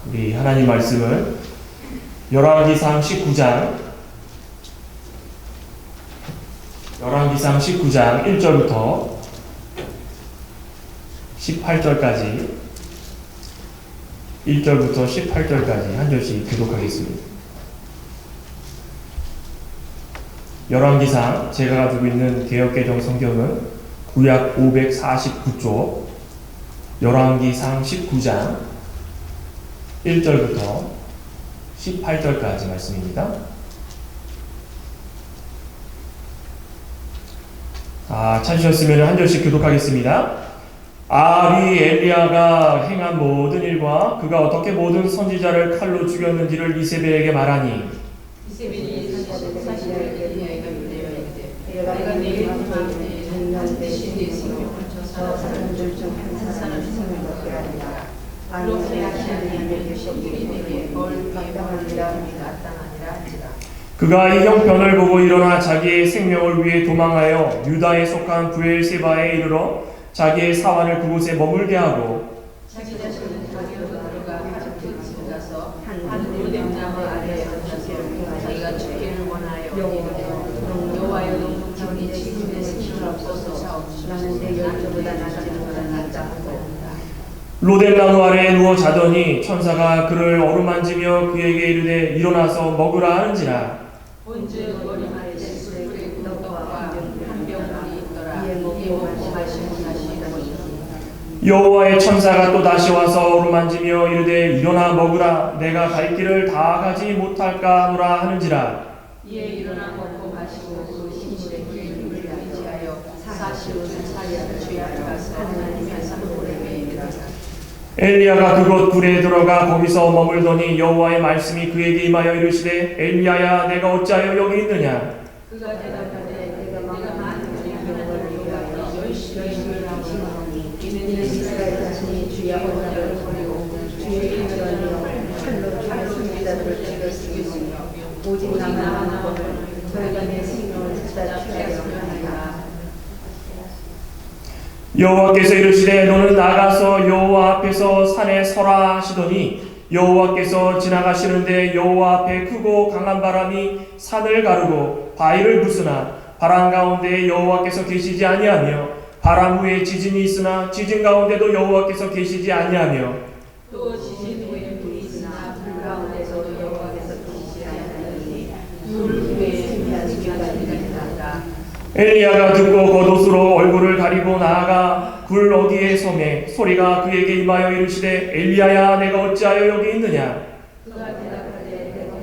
우리 하나님 말씀은 열왕기상 19장 1절부터 18절까지 1절부터 18절까지 한 절씩 교독하겠습니다. 열왕기상, 제가 가지고 있는 개역개정 성경은 구약 549쪽 열왕기상 19장 1절부터 18절까지 말씀입니다. 찾으셨으면 한 절씩 교독하겠습니다. 아합이 엘리야가 행한 모든 일과 그가 어떻게 모든 선지자를 칼로 죽였는지를 이세벨에게 말하니, 이세벨이 사실을 엘리야에게 물으려 이르되 내가 내일 밤에 반드시 네 생명을 저 사람들 중 한 사람의 생명을 얻으리라. 그렇게 하시는 이의 신들이 내게 뭘 마땅하니라 마땅하니라. 그가 이 형편을 보고 일어나 자기의 생명을 위해 도망하여 유다에 속한 브엘세바에 이르러 자기의 사환을 그곳에 머물게 하고, 자기 자신은 가지고 들어가 가족들 집에 가서 한 로뎀나무 아래에 앉아서 자기가 죽기를 원하여 이르되 여호와여 너는 지금의 생명을 없어서 나는 내 열조보다 낫지 않고 로뎀나무 아래에 누워 자더니 천사가 그를 어루만지며 그에게 이르되 일어나서 먹으라 하는지라. 본즉 머리말에 술에 구덕과 한 병이 있더라. 이에 먹고 마시고 다시 여호와의 천사가 또 다시 와서 어루만지며 이르되 일어나 먹으라. 내가 갈 길을 다 가지 못할까 하노라 하는지라. 이에 일어나 먹고 마시고 그 식물의 기름을 의지하여 45일 주야를 가서 하나님의 산고름에 이르렀다. 엘리야가 그곳 굴에 들어가 거기서 머물더니 여호와의 말씀이 그에게 임하여 이르시되 엘리야야 내가 어찌하여 여기 있느냐. 그가 대답하되 내가 많은 영광을 위하여 열심히 일하노니 이는 이스라엘 자손이 주의 언약을 버리고 주의 이름을 칼로 주의 선지자들을 죽였으며 오직 나만 한 법을 저희가 내 생명을 찾아 취하려 하리라. 여호와께서 이르시되 너는 나가서 여호와 앞에서 산에 서라 하시더니 여호와께서 지나가시는데 여호와 앞에 크고 강한 바람이 산을 가르고 바위를 부수나 바람 가운데 여호와께서 계시지 아니하며 바람 후에 지진이 있으나 지진 가운데도 여호와께서 계시지 아니하며 또 지진 후에 불이 있으나 불 가운데서도 여호와께서 계시지 아니하니 불 후에 신비한 소리가 들리니라. 엘리야가 듣고 겉옷으로 얼굴을 가리고 나아가 굴 어디에 섬에 소리가 그에게 임하여 이르시되 엘리야야 내가 어찌하여 여기 있느냐. 그가 대답하되 내가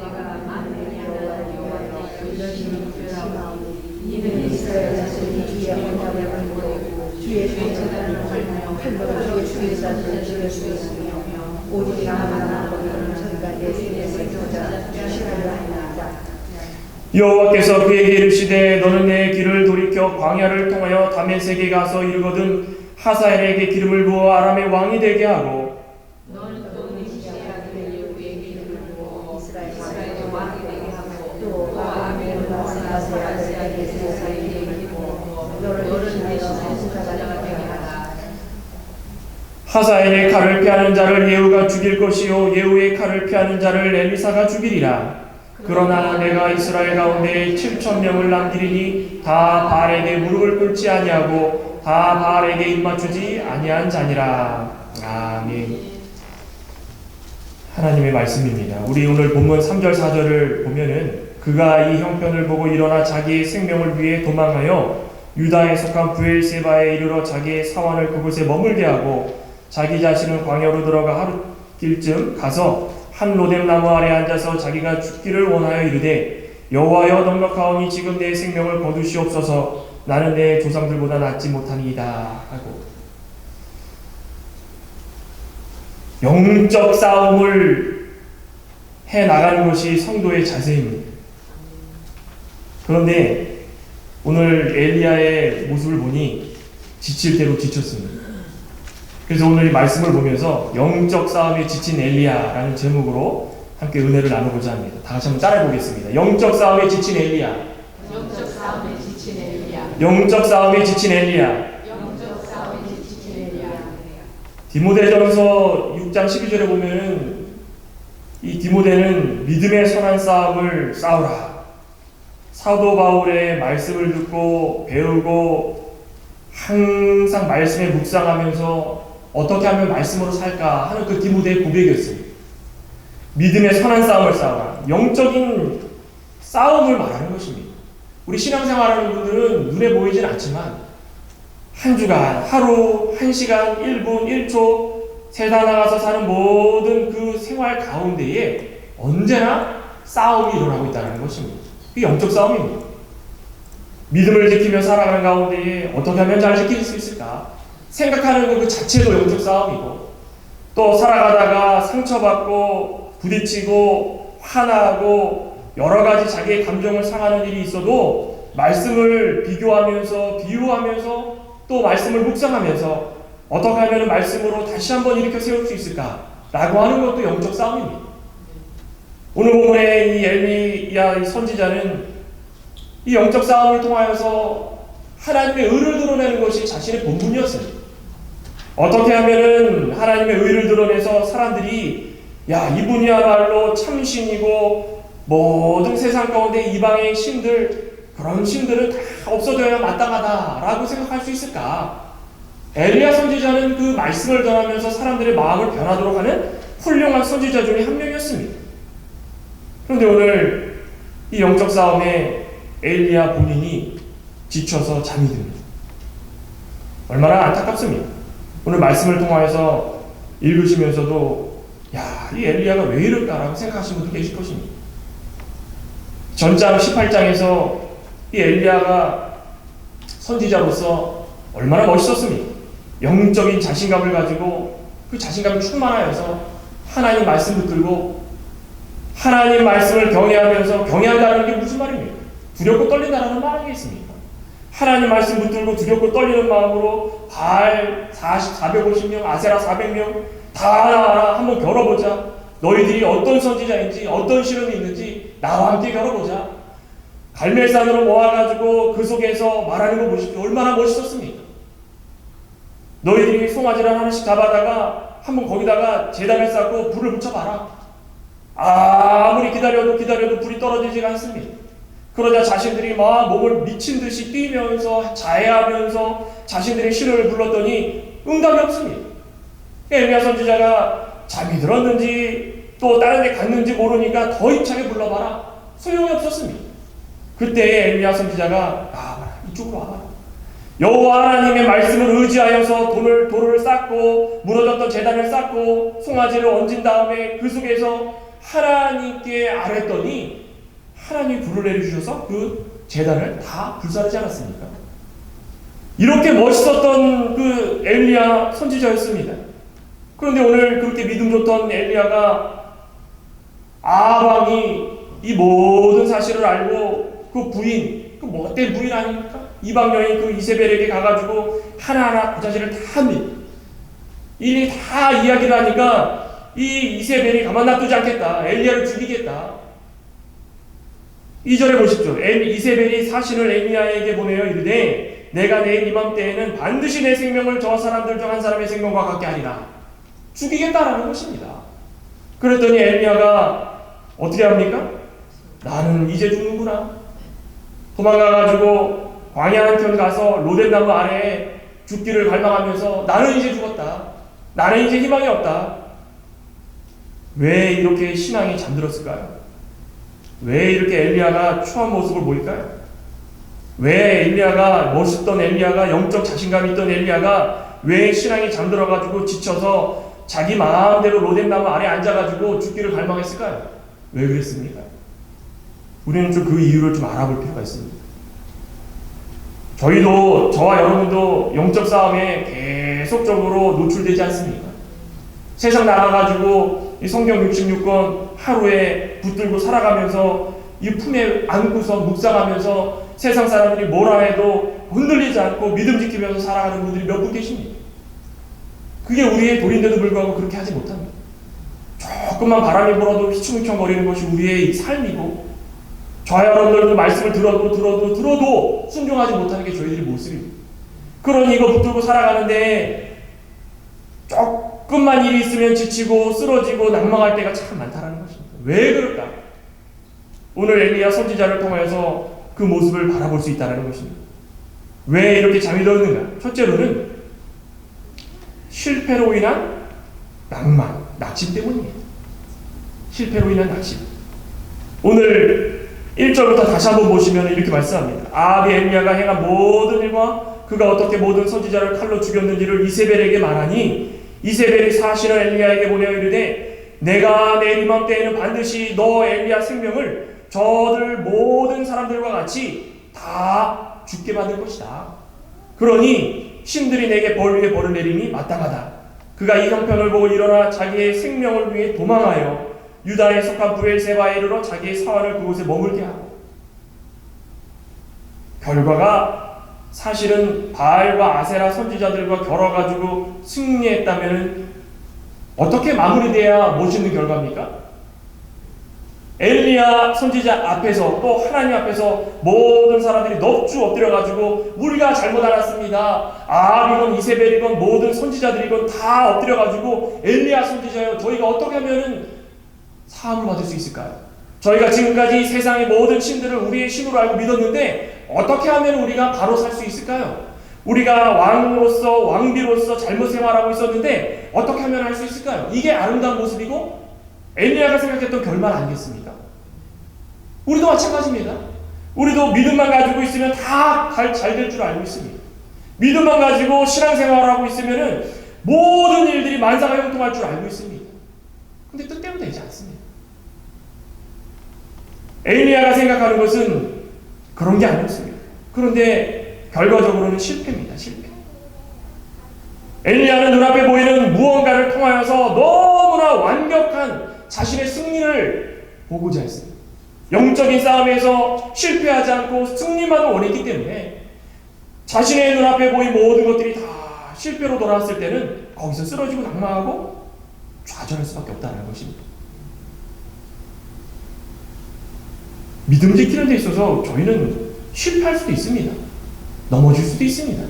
만민의 여호와여 열심히 구별하오니 이는 이스라엘 자손이 주의 언약을 버리고 주의 전사를 칼로 주의 자들을 죽였으며 오직 나만 한 법을 저희가 내 생명자 주시하려 하나이다. 여호와께서 그에게 이르시되 너는 내 길을 돌이켜 광야를 통하여 다메섹에 가서 이르거든 하사엘에게 기름을 부어 아람의 왕이 되게 하고 너는 또 니시의 아들 예후에게 기름을 부어 이스라엘의 왕이 되게 하고 또 아람의 왕 아사의 아들에게 세상에 기름을 부어 너를 대신해 선지자가 되게 하라. 하사엘의 칼을 피하는 자를 예후가 죽일 것이요 예후의 칼을 피하는 자를 엘리사가 죽이리라. 그러나 내가 이스라엘 가운데 7,000명을 남기리니 다 바알에게 무릎을 꿇지 아니하고 다 바알에게 입맞추지 아니한 자니라. 아멘. 하나님의 말씀입니다. 우리 오늘 본문 3절 4절을 보면은 그가 이 형편을 보고 일어나 자기의 생명을 위해 도망하여 유다에 속한 브엘세바에 이르러 자기의 사환을 그곳에 머물게 하고 자기 자신은 광야로 들어가 하루 길쯤 가서 한 로뎀나무 아래 앉아서 자기가 죽기를 원하여 이르되 여호와여 넉넉하오니 지금 내 생명을 거두시옵소서 나는 내 조상들보다 낫지 못하니이다 하고 영적 싸움을 해 나가는 것이 성도의 자세입니다. 그런데 오늘 엘리야의 모습을 보니 지칠 대로 지쳤습니다. 그래서 오늘 이 말씀을 보면서 영적 싸움에 지친 엘리야라는 제목으로 함께 은혜를 나누고자 합니다. 다 같이 한번 따라해 보겠습니다. 영적 싸움에 지친 엘리야. 영적 싸움에 지친 엘리야. 영적 싸움에 지친 엘리야. 영적 싸움에 지친 엘리야. 디모데전서 6장 12절에 보면은 이 디모데는 믿음의 선한 싸움을 싸우라. 사도 바울의 말씀을 듣고 배우고 항상 말씀에 묵상하면서 어떻게 하면 말씀으로 살까 하는 그 디모데의 고백이었습니다. 믿음의 선한 싸움을 싸우라. 영적인 싸움을 말하는 것입니다. 우리 신앙생활하는 분들은 눈에 보이진 않지만 한 주간, 하루, 1시간, 1분, 1초 세상 나가서 사는 모든 그 생활 가운데에 언제나 싸움이 일어나고 있다는 것입니다. 그게 영적 싸움입니다. 믿음을 지키며 살아가는 가운데에 어떻게 하면 잘 지킬 수 있을까? 생각하는 그 자체도 영적 싸움이고, 또 살아가다가 상처받고 부딪히고 화나고 여러 가지 자기의 감정을 상하는 일이 있어도 말씀을 비교하면서 비유하면서 또 말씀을 묵상하면서 어떻게 하면 말씀으로 다시 한번 일으켜 세울 수 있을까? 라고 하는 것도 영적 싸움입니다. 오늘 본문의 이 엘리야 선지자는 이 영적 싸움을 통하여서 하나님의 의를 드러내는 것이 자신의 본분이었습니다. 어떻게 하면은 하나님의 의를 드러내서 사람들이 야, 이분이야말로 참신이고 모든 세상 가운데 이방의 신들, 그런 신들은 다 없어져야 마땅하다라고 생각할 수 있을까? 엘리야 선지자는 그 말씀을 전하면서 사람들의 마음을 변하도록 하는 훌륭한 선지자 중에 한 명이었습니다. 그런데 오늘 이 영적 싸움에 엘리야 본인이 지쳐서 잠이 듭니다. 얼마나 안타깝습니까? 오늘 말씀을 통하여서 읽으시면서도 야, 이 엘리야가 왜 이럴까라고 생각하시는 분도 계실 것입니다. 전장 18장에서 이 엘리야가 선지자로서 얼마나 멋있었습니까? 영적인 자신감을 가지고 그 자신감이 충만하여서 하나님 말씀 붙들고 하나님 말씀을 경외하면서, 경외한다는 게 무슨 말입니까? 두렵고 떨린다는 말 아니겠습니까? 하나님 말씀 붙들고 두렵고 떨리는 마음으로 바알 450명, 아세라 400명 다 나와라, 한번 겨뤄보자. 너희들이 어떤 선지자인지 어떤 실험이 있는지 나와 함께 겨뤄보자. 갈멜산으로 모아가지고 그 속에서 말하는 거 보십시오. 얼마나 멋있었습니까? 너희들이 송아지를 하나씩 잡아다가 한번 거기다가 제단을 쌓고 불을 붙여봐라. 아무리 기다려도 불이 떨어지지가 않습니다. 그러자 자신들이 막 몸을 미친 듯이 뛰면서 자해하면서 자신들의 신을 불렀더니 응답이 없습니다. 엘리야 선지자가 잠이 들었는지 또 다른 데 갔는지 모르니까 더 힘차게 불러봐라. 소용이 없었습니다. 그때 엘리야 선지자가 나와봐라. 이쪽으로 와봐라. 여호와 하나님의 말씀을 의지하여서 돌을 쌓고 무너졌던 제단을 쌓고 송아지를 얹은 다음에 그 속에서 하나님께 아뢰더니 하나님이 불을 내려주셔서 그 제단을 다 불사르지 않았습니까? 이렇게 멋있었던 그 엘리야 선지자였습니다. 그런데 오늘 그렇게 믿음 좋던 엘리야가 아합왕이 이 모든 사실을 알고 그 부인, 그 못된 부인 아닙니까? 이방 여인 그 이세벨에게 가가지고 하나하나 그 자신을 다 합니다. 이미 다 이야기를 하니까 이 이세벨이 가만 놔두지 않겠다. 엘리야를 죽이겠다. 2절에 보십시오. 이세벨이 사신을 엘리야에게 보내어 이르되 내가 내일 이맘때에는 반드시 내 생명을 저 사람들 중 한 사람의 생명과 같게 하리라. 죽이겠다라는 것입니다. 그랬더니 엘리야가 어떻게 합니까? 나는 이제 죽는구나. 도망가가지고 광야 한편 가서 로뎀나무 아래에 죽기를 갈망하면서 나는 이제 죽었다. 나는 이제 희망이 없다. 왜 이렇게 신앙이 잠들었을까요? 왜 이렇게 엘리야가 추한 모습을 보일까요? 왜 엘리야가 멋있던 엘리야가 영적 자신감이 있던 엘리야가 왜 신앙이 잠들어가지고 지쳐서 자기 마음대로 로뎀나무 아래에 앉아가지고 죽기를 갈망했을까요? 왜 그랬습니까? 우리는 좀 그 이유를 좀 알아볼 필요가 있습니다. 저와 여러분도 영적 싸움에 계속적으로 노출되지 않습니까? 세상 나가가지고 이 성경 66권 하루에 붙들고 살아가면서 이 품에 안고서 묵상하면서 세상 사람들이 뭐라 해도 흔들리지 않고 믿음 지키면서 살아가는 분들이 몇 분 계십니까? 그게 우리의 도리인데도 불구하고 그렇게 하지 못합니다. 조금만 바람이 불어도 휘청휘청거리는 것이 우리의 삶이고 저와 여러분들도 말씀을 들어도 순종하지 못하는 게 저희들의 모습입니다. 그러니 이거 붙들고 살아가는데 조금만 일이 있으면 지치고 쓰러지고 낭망할 때가 참 많다라는 것입니다. 왜 그럴까? 오늘 엘리야 선지자를 통하여서 그 모습을 바라볼 수 있다는 것입니다. 왜 이렇게 잠이 들었는가? 첫째로는 실패로 인한 낭만, 낙심 때문입니다. 실패로 인한 낙심. 오늘 1절부터 다시 한번 보시면 이렇게 말씀합니다. 아합이 엘리야가 행한 모든 일과 그가 어떻게 모든 선지자를 칼로 죽였는지를 이세벨에게 말하니 이세벨이 사실은 엘리야에게 보내어 이르되 내가 내일 이맘때에는 반드시 너 엘리야 생명을 저들 모든 사람들과 같이 다 죽게 만들 것이다. 그러니 신들이 내게 벌 위에 벌을 내림이 마땅하다. 그가 이 형편을 보고 일어나 자기의 생명을 위해 도망하여 유다에 속한 브엘세바에 이르러 자기의 사환을 그곳에 머물게 하고, 결과가 사실은 바알과 아세라 선지자들과 겨뤄가지고 승리했다면 어떻게 마무리돼야 멋있는 결과입니까? 엘리야 선지자 앞에서 또 하나님 앞에서 모든 사람들이 넙주 엎드려가지고 우리가 잘못 알았습니다. 아합이건 이세벨이건 모든 선지자들이건 다 엎드려가지고 엘리야 선지자여 저희가 어떻게 하면은 사함을 받을 수 있을까요? 저희가 지금까지 세상의 모든 신들을 우리의 신으로 알고 믿었는데 어떻게 하면 우리가 바로 살 수 있을까요? 우리가 왕으로서 왕비로서 잘못 생활하고 있었는데 어떻게 하면 할 수 있을까요? 이게 아름다운 모습이고 엘리야가 생각했던 결말 아니겠습니까? 우리도 마찬가지입니다. 우리도 믿음만 가지고 있으면 다 잘 될 줄 알고 있습니다. 믿음만 가지고 신앙생활을 하고 있으면 모든 일들이 만사가 형통할 줄 알고 있습니다. 근데 뜻대로 되지 않습니다. 엘리야가 생각하는 것은 그런 게 아니었습니다. 그런데 결과적으로는 실패입니다. 실패. 엘리야는 눈앞에 보이는 무언가를 통하여서 너무나 완벽한 자신의 승리를 보고자 했습니다. 영적인 싸움에서 실패하지 않고 승리만을 원했기 때문에 자신의 눈앞에 보인 모든 것들이 다 실패로 돌아왔을 때는 거기서 쓰러지고 낙망하고 좌절할 수밖에 없다는 것입니다. 믿음 지키는 데 있어서 저희는 실패할 수도 있습니다. 넘어질 수도 있습니다.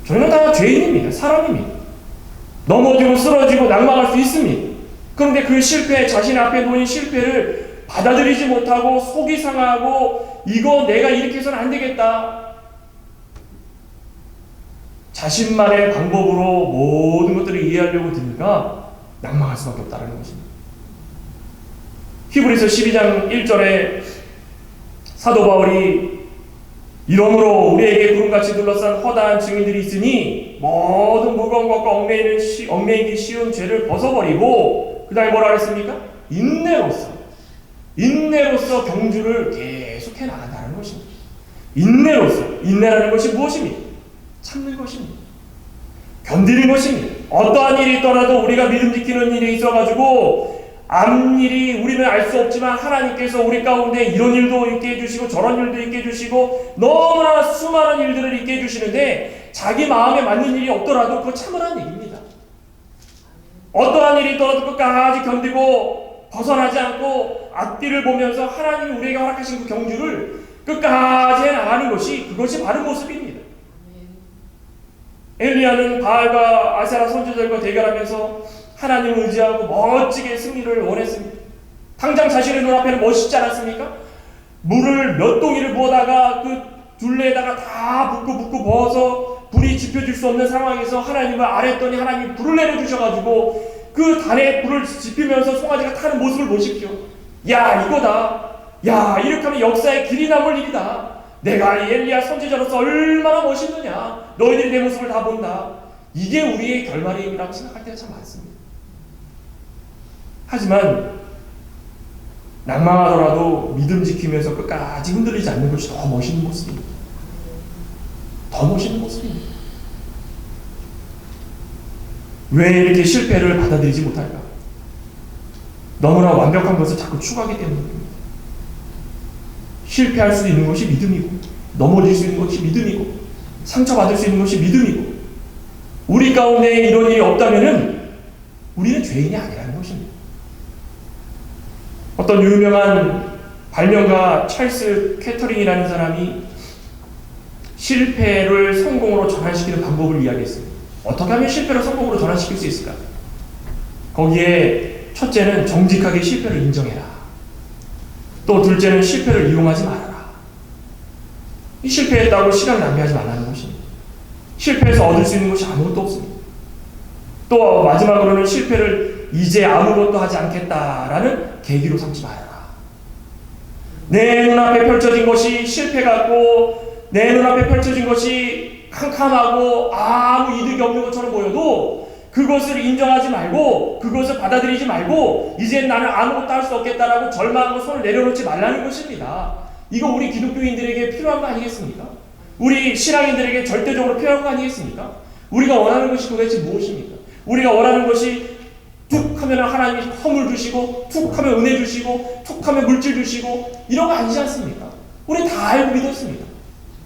저희는 다 죄인입니다. 사람입니다. 넘어지고 쓰러지고 낙망할 수 있습니다. 그런데 그 실패, 자신 앞에 놓인 실패를 받아들이지 못하고 속이 상하고 이거 내가 이렇게 해서는 안 되겠다. 자신만의 방법으로 모든 것들을 이해하려고 드니까 낙망할 수밖에 없다는 것입니다. 히브리서 12장 1절에 사도 바울이 이러므로 우리에게 구름같이 둘러싼 허다한 증인들이 있으니 모든 무거운 것과 얽매이기 쉬운 죄를 벗어버리고 그 다음에 뭐라 그랬습니까? 인내로서 경주를 계속해 나간다는 것입니다. 인내라는 것이 무엇입니까? 참는 것입니다. 견디는 것입니다. 어떠한 일이 있더라도 우리가 믿음 지키는 일이 있어가지고 앞일이 우리는 알 수 없지만 하나님께서 우리 가운데 이런 일도 있게 해주시고 저런 일도 있게 해주시고 너무나 수많은 일들을 있게 해주시는데 자기 마음에 맞는 일이 없더라도 그거 참으라는 얘기입니다. 어떠한 일이 있더라도 끝까지 견디고 벗어나지 않고 앞뒤를 보면서 하나님이 우리에게 허락하신 그 경주를 끝까지 해나가는 것이 그것이 바른 모습입니다. 엘리야는 바알과 아세라 선지자들과 대결하면서 하나님을 의지하고 멋지게 승리를 원했습니다. 당장 자신의 눈앞에는 멋있지 않았습니까? 물을 몇 동이를 부어다가 그 둘레에다가 다 붓고 부어서 불이 지펴질 수 없는 상황에서 하나님을 아뢰었더니 하나님이 불을 내려주셔가지고 그 단에 불을 지피면서 송아지가 타는 모습을 보십시오. 야 이거다. 야 이렇게 하면 역사의 길이 남을 일이다. 내가 이 엘리야 선지자로서 얼마나 멋있느냐. 너희들이 내 모습을 다 본다. 이게 우리의 결말이라고 생각할 때가 참 많습니다. 하지만 낭망하더라도 믿음 지키면서 끝까지 흔들리지 않는 것이 더 멋있는 모습입니다. 더 멋있는 모습입니다. 왜 이렇게 실패를 받아들이지 못할까? 너무나 완벽한 것을 자꾸 추구하기 때문입니다. 실패할 수 있는 것이 믿음이고 넘어질 수 있는 것이 믿음이고 상처받을 수 있는 것이 믿음이고 우리 가운데 이런 일이 없다면 우리는 죄인이 아니라는 것입니다. 어떤 유명한 발명가 찰스 캐터링이라는 사람이 실패를 성공으로 전환시키는 방법을 이야기했습니다. 어떻게 하면 실패를 성공으로 전환시킬 수 있을까? 거기에 첫째는 정직하게 실패를 인정해라. 또 둘째는 실패를 이용하지 말아라. 이 실패했다고 시간 낭비하지 말라는 것입니다. 실패해서 얻을 수 있는 것이 아무것도 없습니다. 또 마지막으로는 실패를 이제 아무것도 하지 않겠다라는 계기로 삼지 말아라. 내 눈앞에 펼쳐진 것이 실패 같고 내 눈앞에 펼쳐진 것이 캄캄하고 아무 이득이 없는 것처럼 보여도 그것을 인정하지 말고 그것을 받아들이지 말고 이제 나는 아무것도 할 수 없겠다라고 절망하고 손을 내려놓지 말라는 것입니다. 이거 우리 기독교인들에게 필요한 거 아니겠습니까? 우리 신앙인들에게 절대적으로 필요한 거 아니겠습니까? 우리가 원하는 것이 도대체 무엇입니까? 우리가 원하는 것이 툭 하면 하나님이 허물 주시고 툭 하면 은혜 주시고 툭 하면 물질 주시고 이런 거 아니지 않습니까? 우리 다 알고 믿었습니다.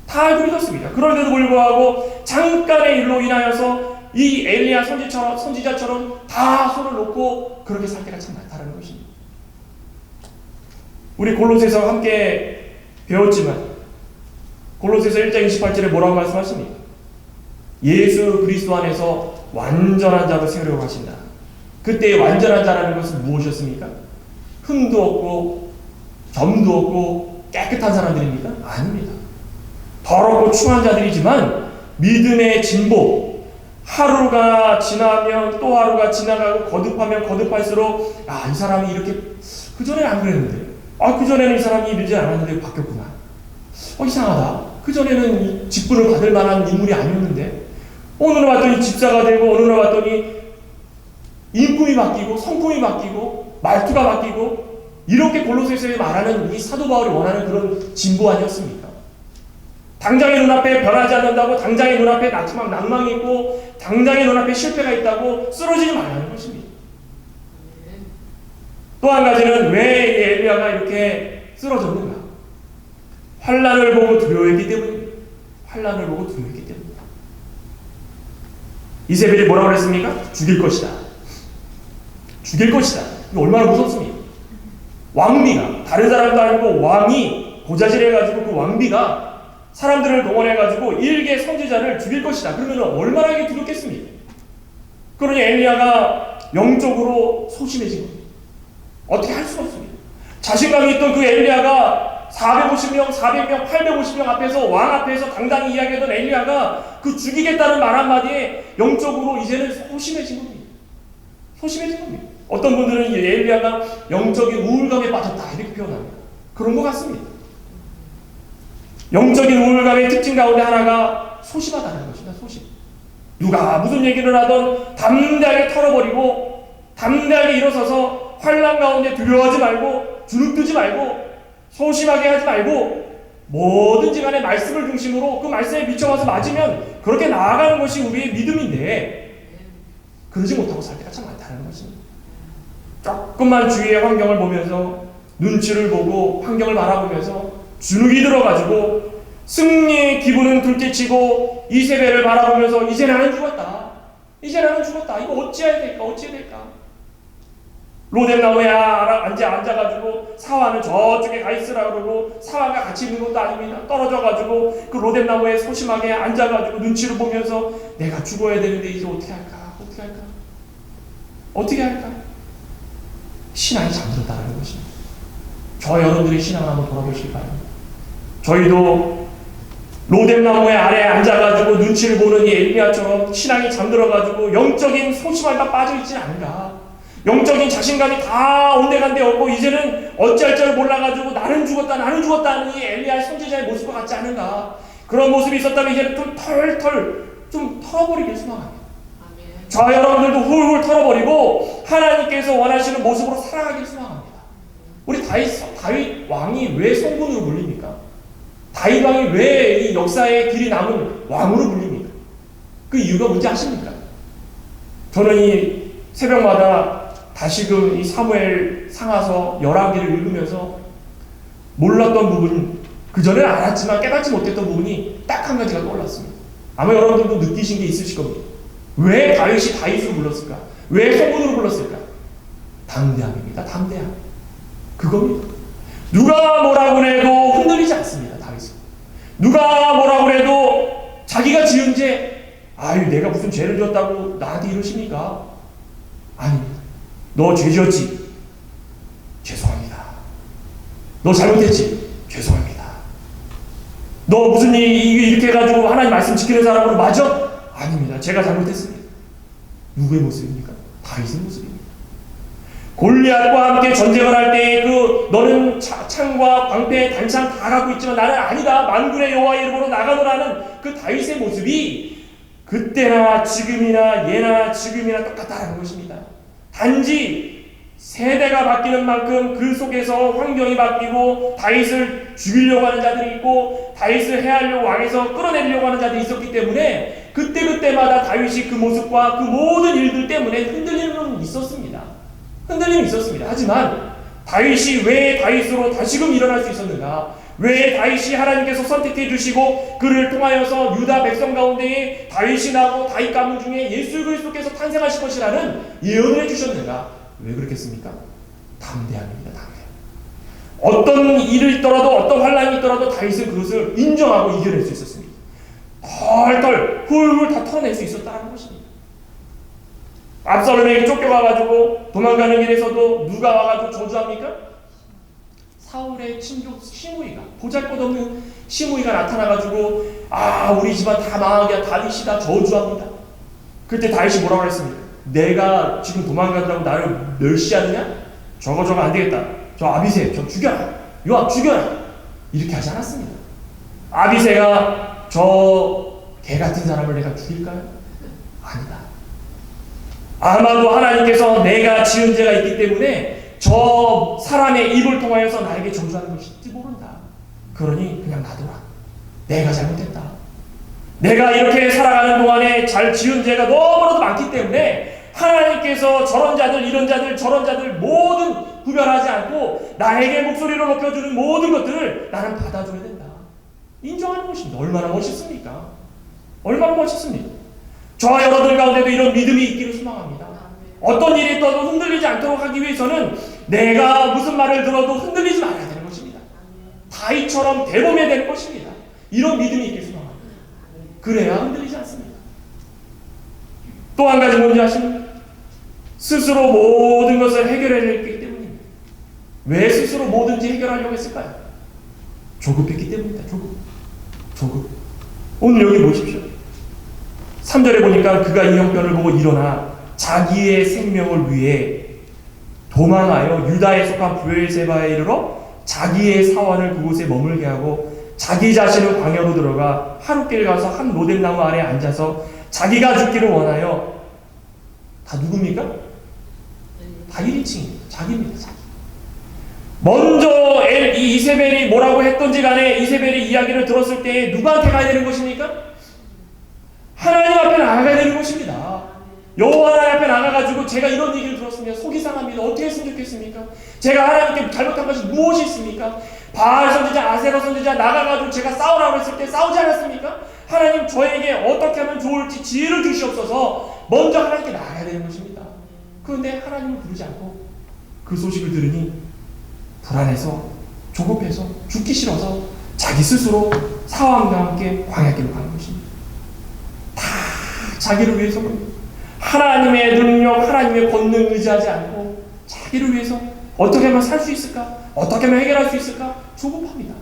다 알고 믿었습니다. 그런데도 불구하고 잠깐의 일로 인하여서 이 엘리야 선지자처럼 다 손을 놓고 그렇게 살 때가 참 많다는 것입니다. 우리 골로새서 함께 배웠지만 골로새서 1장 28절에 뭐라고 말씀하십니까? 예수 그리스도 안에서 완전한 자로 세우려고 하신다. 그때 완전한 자라는 것은 무엇이었습니까? 흠도 없고 점도 없고 깨끗한 사람들입니까? 아닙니다. 더럽고 추한 자들이지만 믿음의 진보, 하루가 지나면 또 하루가 지나가고 거듭하면 거듭할수록 이 사람이 이렇게 그전에는 안 그랬는데 그전에는 이 사람이 이러지 않았는데 바뀌었구나. 이상하다. 그전에는 직분을 받을 만한 인물이 아니었는데 어느 날 봤더니 집사가 되고 어느 날 봤더니 인품이 바뀌고 성품이 바뀌고 말투가 바뀌고 이렇게 골로새서에 말하는 이 사도 바울이 원하는 그런 진보 아니었습니까? 당장의 눈앞에 변하지 않는다고 당장의 눈앞에 낭망이 있고 당장의 눈앞에 실패가 있다고 쓰러지지 말라는 것입니다. 또 한 가지는 왜 엘리야가 이렇게 쓰러졌는가? 환난을 보고 두려워했기 때문입니다. 환난을 보고 두려워했기 때문입니다. 이세벨이 뭐라고 그랬습니까? 죽일 것이다. 죽일 것이다. 이거 얼마나 무섭습니까? 왕비가 다른 사람도 아니고 왕이 고자질해가지고 그 왕비가 사람들을 동원해가지고 일개 선지자를 죽일 것이다. 그러면 얼마나 이게 두렵겠습니까? 그러니 엘리야가 영적으로 소심해진 겁니다. 어떻게 할 수가 없습니다. 자신감이 있던 그 엘리야가 450명, 400명, 850명 앞에서 왕 앞에서 당당히 이야기하던 엘리야가 그 죽이겠다는 말 한마디에 영적으로 이제는 소심해진 겁니다. 소심해진 겁니다. 어떤 분들은 엘리야가 영적인 우울감에 빠졌다 이렇게 표현합니다. 그런 것 같습니다. 영적인 우울감의 특징 가운데 하나가 소심하다는 것입니다. 소심. 누가 무슨 얘기를 하던 담대하게 털어버리고 담대하게 일어서서 환난 가운데 두려워하지 말고 주눅들지 말고 소심하게 하지 말고 뭐든지 간에 말씀을 중심으로 그 말씀에 미쳐가서 맞으면 그렇게 나아가는 것이 우리의 믿음인데 그러지 못하고 살 때가 참 많다는 것입니다. 조금만 주위의 환경을 보면서 눈치를 보고 환경을 바라보면서 주눅이 들어가지고 승리의 기분은 둘째치고 이세벨을 바라보면서 이제 나는 죽었다. 이제 나는 죽었다. 이거 어찌해야 될까? 어찌해야 될까? 로뎀나무에 앉아가지고 사화는 저쪽에 가 있으라 그러고 사화가 같이 있는 것도 아닙니다. 떨어져가지고 그 로뎀나무에 소심하게 앉아가지고 눈치를 보면서 내가 죽어야 되는데 이제 어떻게 할까? 어떻게 할까? 어떻게 할까? 신앙이 잠들었다는 것입니다. 저 여러분들의 신앙을 한번 돌아보시기 바랍니다. 저희도 로뎀나무의 아래에 앉아가지고 눈치를 보는 이 엘리야처럼 신앙이 잠들어가지고 영적인 소심함에 빠져있지 않은가? 영적인 자신감이 다 온데간데 없고 이제는 어찌할 줄 몰라가지고 나는 죽었다 하는 이 엘리야 선지자의 모습과 같지 않은가? 그런 모습이 있었다면 이제는 좀 좀 털어버리길 소망합니다. 저 여러분들도 훌훌 털어버리고 하나님께서 원하시는 모습으로 살아가길 소망합니다. 우리 다윗 왕이 왜 성군으로 불립니까? 다윗 왕이 왜 이 역사의 길이 남은 왕으로 불립니까? 그 이유가 뭔지 아십니까? 저는 이 새벽마다 다시금 이 사무엘 상하서 열왕기를 읽으면서 몰랐던 부분, 그전에는 알았지만 깨닫지 못했던 부분이 딱 한 가지가 떠올랐습니다. 아마 여러분들도 느끼신 게 있으실 겁니다. 왜 다윗이 다윗으로 불렀을까? 왜 성군으로 불렀을까? 담대함입니다. 담대함. 그겁니다. 누가 뭐라고 해도 흔들리지 않습니다. 다윗은. 누가 뭐라고 해도 자기가 지은 죄, 내가 무슨 죄를 지었다고 나한테 이러십니까? 아닙니다. 너 죄지었지? 죄송합니다. 너 잘못했지? 죄송합니다. 너 무슨 일 이렇게 해가지고 하나님 말씀 지키는 사람으로 맞아? 아닙니다. 제가 잘못했습니다. 누구의 모습입니까? 다윗의 모습입니다. 골리앗과 함께 전쟁을 할 때 너는 창과 방패 단창 다 갖고 있지만 나는 아니다. 만군의 여호와의 이름으로 나가노라는 그 다윗의 모습이 그때나 지금이나 예나 지금이나 똑같다는 것입니다. 단지 세대가 바뀌는 만큼 그 속에서 환경이 바뀌고 다윗을 죽이려고 하는 자들이 있고 다윗을 해하려고 왕에서 끌어내려고 하는 자들이 있었기 때문에 그때마다 다윗이 그 모습과 그 모든 일들 때문에 흔들림은 있었습니다. 흔들림이 있었습니다. 하지만 다윗이 왜 다윗으로 다시금 일어날 수 있었는가? 왜 다윗이 하나님께서 선택해 주시고 그를 통하여서 유다 백성 가운데에 다윗이 나고 다윗 가문 중에 예수 그리스도께서 탄생하실 것이라는 예언을 해주셨는가? 왜 그렇겠습니까? 담대함입니다. 담대함. 어떤 일이 있더라도 어떤 환란이 있더라도 다윗은 그것을 인정하고 이겨낼 수 있었습니다. 털털 훌훌 다 털어낼 수 있었다는 것입니다. 압살롬에게 쫓겨가가지고 도망가는 길에서도 누가 와가지고 저주합니까? 사울의 친족 시므이가, 보잘것없는 시므이가 나타나가지고 우리 집안 다 망하게 다윗이다 저주합니다. 그때 다윗이 뭐라고 했습니까? 내가 지금 도망가더라고 나를 멸시하느냐? 저거 안 되겠다. 저 아비새 저 죽여라. 요압 죽여라. 이렇게 하지 않았습니다. 아비새가 저 개 같은 사람을 내가 죽일까요? 아니다. 아마도 하나님께서 내가 지은 죄가 있기 때문에 저 사람의 입을 통하여서 나에게 저주하는 것일지 모른다. 그러니 그냥 놔둬라. 내가 잘못했다. 내가 이렇게 살아가는 동안에 잘 지은 죄가 너무나도 많기 때문에 하나님께서 저런 자들 이런 자들 저런 자들 모든 구별하지 않고 나에게 목소리를 높여주는 모든 것들을 나는 받아줘야 된다. 인정하는 것입니다. 얼마나 멋있습니까? 얼마나 멋있습니까? 저와 여러분들 가운데도 이런 믿음이 있기를 소망합니다. 어떤 일이 있어도 흔들리지 않도록 하기 위해서는 내가 무슨 말을 들어도 흔들리지 말아야 되는 것입니다. 다윗처럼 대범해야 되는 것입니다. 이런 믿음이 있기를 소망합니다. 그래야 흔들리지 않습니다. 또 한 가지 뭔지 아십니까? 스스로 모든 것을 해결해냈기 때문입니다. 왜 스스로 뭐든지 해결하려고 했을까요? 조급했기 때문입니다. 조급. 오늘 여기 보십시오. 3절에 보니까 그가 이 형편을 보고 일어나 자기의 생명을 위해 도망하여 유다에 속한 브엘세바에 이르러 자기의 사원을 그곳에 머물게 하고 자기 자신은 광야로 들어가 하룻길 가서 한 로뎀나무 아래 앉아서 자기가 죽기를 원하여 다 누굽니까? 다 1인칭입니다. 자기입니다. 자기. 먼저 이세벨이 뭐라고 했던지 간에 이세벨의 이야기를 들었을 때 누구한테 가야 되는 것입니까? 하나님 앞에 나가야 되는 것입니다. 여호와 하나님 앞에 나가가지고 제가 이런 얘기를 들었습니다. 속이 상합니다. 어떻게 했으면 좋겠습니까? 제가 하나님께 잘못한 것이 무엇이 있습니까? 바알 선지자, 아세라 선지자 나가가지고 제가 싸우라고 했을 때 싸우지 않았습니까? 하나님 저에게 어떻게 하면 좋을지 지혜를 주시옵소서. 먼저 하나님께 나가야 되는 것입니다. 그런데 하나님을 부르지 않고 그 소식을 들으니 불안해서 조급해서 죽기 싫어서 자기 스스로 사왕과 함께 광야길로 가는 것입니다. 다 자기를 위해서 하나님의 능력, 하나님의 권능 의지하지 않고 자기를 위해서 어떻게 하면 살 수 있을까? 어떻게 하면 해결할 수 있을까? 조급합니다.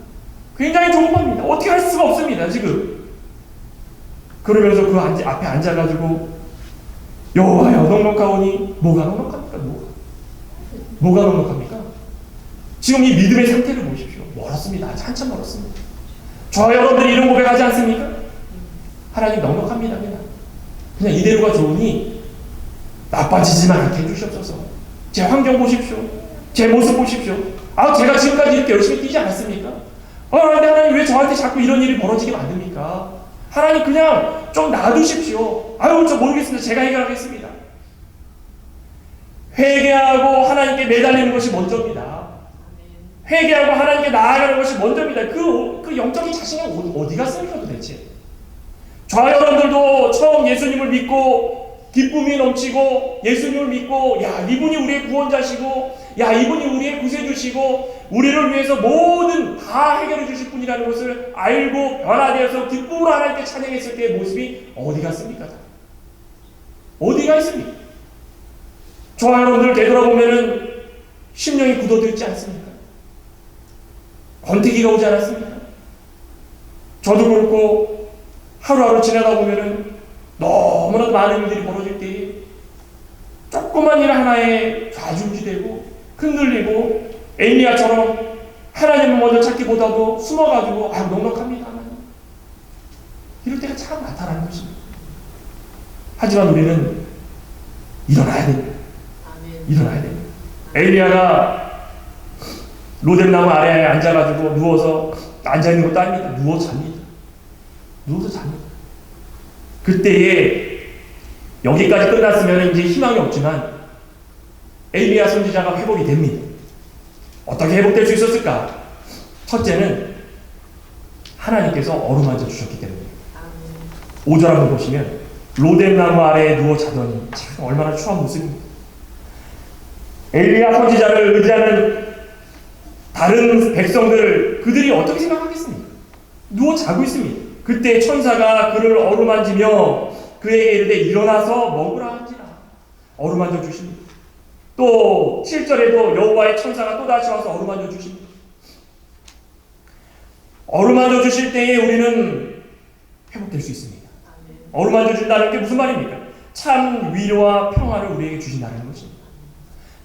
굉장히 조급합니다. 어떻게 할 수가 없습니다. 지금 그러면서 그 앞에 앉아가지고 여호와여 넉넉하오니 뭐가 넉넉합니까? 뭐가 넉넉합니까? 지금 이 믿음의 상태를 보십시오. 멀었습니다. 아직 한참 멀었습니다. 저와 여러분들이 이런 고백하지 않습니까? 하나님 넉넉합니다. 그냥 이대로가 좋으니 나빠지지만 않게 해주시옵소서. 제 환경 보십시오. 제 모습 보십시오. 제가 지금까지 이렇게 열심히 뛰지 않았습니까? 그런데 하나님 왜 저한테 자꾸 이런 일이 벌어지게 만듭니까? 하나님 그냥 좀 놔두십시오. 저 모르겠습니다. 제가 해결하겠습니다. 회개하고 하나님께 매달리는 것이 먼저입니다. 회개하고 하나님께 나아가는 것이 먼저입니다. 그 영적인 자신이 어디 갔습니까 도대체? 저와 여러분들도 처음 예수님을 믿고 기쁨이 넘치고 예수님을 믿고 이분이 우리의 구원자시고 이분이 우리의 구세주시고 우리를 위해서 모든 다 해결해 주실 분이라는 것을 알고 변화되어서 기쁨으로 하나님께 찬양했을 때의 모습이 어디 갔습니까? 어디가 있습니까? 저와 여러분들 되돌아보면은 심령이 굳어져 있지 않습니까? 권태기가 오지 않았습니까? 저도 그렇고 하루하루 지나다 보면은 너무나 많은 일들이 벌어질 때에 조그만 일 하나에 좌중지되고 흔들리고 엘리야처럼 하나님을 먼저 찾기보다도 숨어가지고 넉넉합니다. 이럴 때가 참 많다라는 것입니다. 하지만 우리는 일어나야 됩니다. 일어나야 됩니다. 엘리야가 로뎀나무 아래에 앉아가지고 누워서 앉아있는 것도 아닙니다. 누워서 잡니다. 누워서 잡니다. 그때에 여기까지 끝났으면 이제 희망이 없지만 엘리야 선지자가 회복이 됩니다. 어떻게 회복될 수 있었을까? 첫째는 하나님께서 어루만져 주셨기 때문입니다. 5절 한번 보시면 로뎀나무 아래에 누워 자더니 참 얼마나 추한 모습입니다. 엘리야 선지자를 의지하는 다른 백성들 그들이 어떻게 생각하겠습니까? 누워 자고 있습니다. 그때 천사가 그를 어루만지며 그에게 이르되 일어나서 먹으라 한지라 어루만져 주십니다. 또 7절에도 여호와의 천사가 또다시 와서 어루만져 주십니다. 어루만져 주실 때에 우리는 회복될 수 있습니다. 어루만져 준다는 게 무슨 말입니까? 참 위로와 평화를 우리에게 주신다는 것입니다.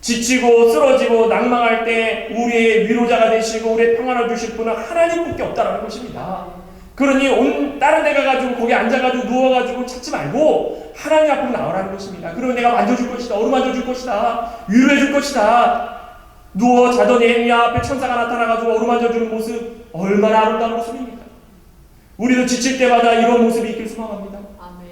지치고 쓰러지고 낭망할 때 우리의 위로자가 되시고 우리의 평안을 주실 분은 하나님밖에 없다는 것입니다. 그러니 다른 데 가가지고 거기 앉아가지고 누워가지고 찾지 말고 하나님 앞으로 나오라는 것입니다. 그러면 내가 만져줄 것이다. 어루만져 줄 것이다. 위로해 줄 것이다. 누워 자더니 엘리야 앞에 천사가 나타나가지고 어루만져 주는 모습 얼마나 아름다운 모습입니까? 우리도 지칠 때마다 이런 모습이 있길 소망합니다.